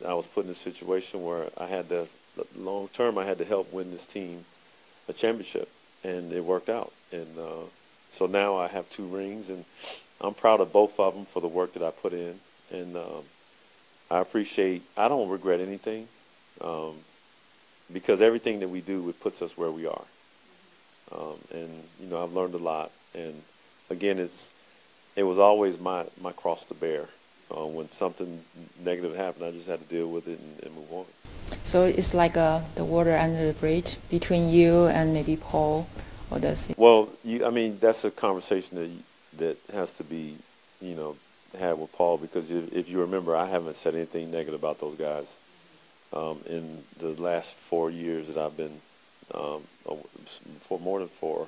I was put in a situation where I had to, long term, I had to help win this team a championship, and it worked out. And so now I have 2 rings, and I'm proud of both of them for the work that I put in. And I don't regret anything um, because everything that we do, it puts us where we are. And, I've learned a lot. And again, it was always my cross to bear. When something negative happened, I just had to deal with it and move on. So it's like the water under the bridge between you and maybe Paul, or does it? Well, that's a conversation that has to be, had with Paul, because if you remember, I haven't said anything negative about those guys in the last 4 years that I've been, for more than 4.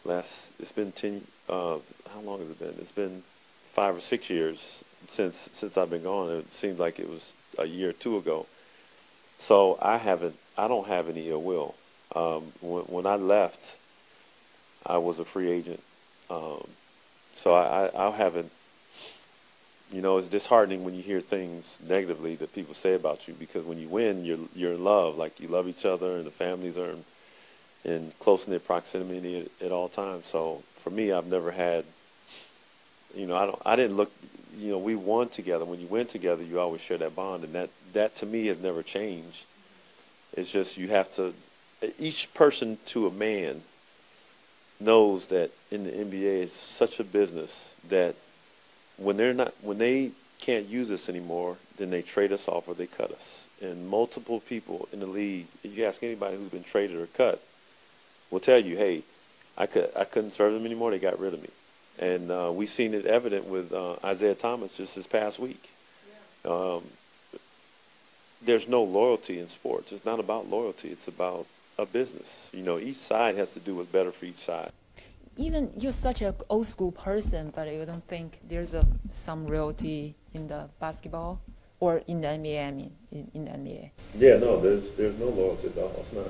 It's been 10. How long has it been? It's been 5 or 6 years since I've been gone. It seemed like it was a year or 2 ago. So I don't have any ill will. When I left, I was a free agent. So I haven't, it's disheartening when you hear things negatively that people say about you, because when you win, you're in love. Like, you love each other, and the families are in close-knit proximity at all times. So for me, I've never had, I didn't look, we won together. When you win together, you always share that bond, and that to me has never changed. It's just you have to, each person to a man knows that in the NBA it's such a business that when they can't use us anymore, then they trade us off or they cut us. And multiple people in the league, if you ask anybody who's been traded or cut, will tell you, hey, I couldn't serve them anymore, they got rid of me. And we've seen it evident with Isaiah Thomas just this past week. There's no loyalty in sports. It's not about loyalty. It's about a business. Each side has to do what's better for each side. Even you're such an old school person, but you don't think there's some loyalty in the basketball or in the NBA? I mean, in the NBA. Yeah, no, there's no loyalty at all. It's not.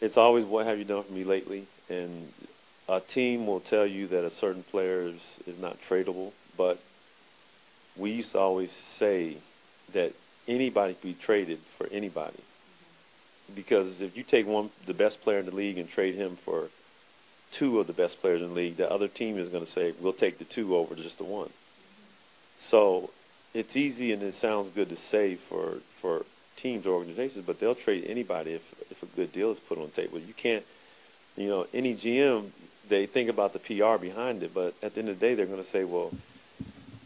It's always, what have you done for me lately? And a team will tell you that a certain player is not tradable, but we used to always say that anybody can be traded for anybody. Because if you take the best player in the league and trade him for 2 of the best players in the league, the other team is going to say, we'll take the 2 over just the 1. So it's easy and it sounds good to say for teams or organizations, but they'll trade anybody if a good deal is put on the table. You can't, any GM, they think about the PR behind it, but at the end of the day, they're going to say, well,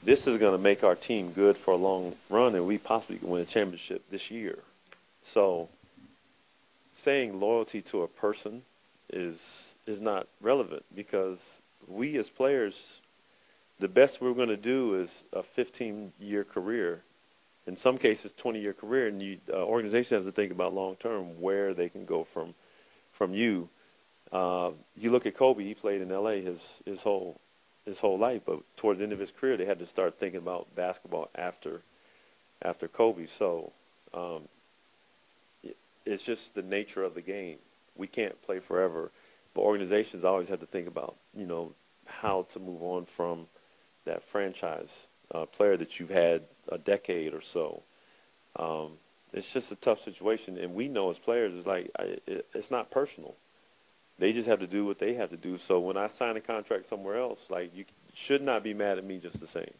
this is going to make our team good for a long run, and we possibly can win a championship this year. So saying loyalty to a person is not relevant, because we as players, the best we're going to do is a 15-year career, in some cases 20-year career, and organization has to think about long-term where they can go from you. You look at Kobe, he played in L.A. his whole life, but towards the end of his career, they had to start thinking about basketball after Kobe. So it's just the nature of the game. We can't play forever, but organizations always have to think about, how to move on from that franchise player that you've had a decade or so. It's just a tough situation, and we know as players, it's like it's not personal. They just have to do what they have to do. So when I sign a contract somewhere else, like, you should not be mad at me just the same.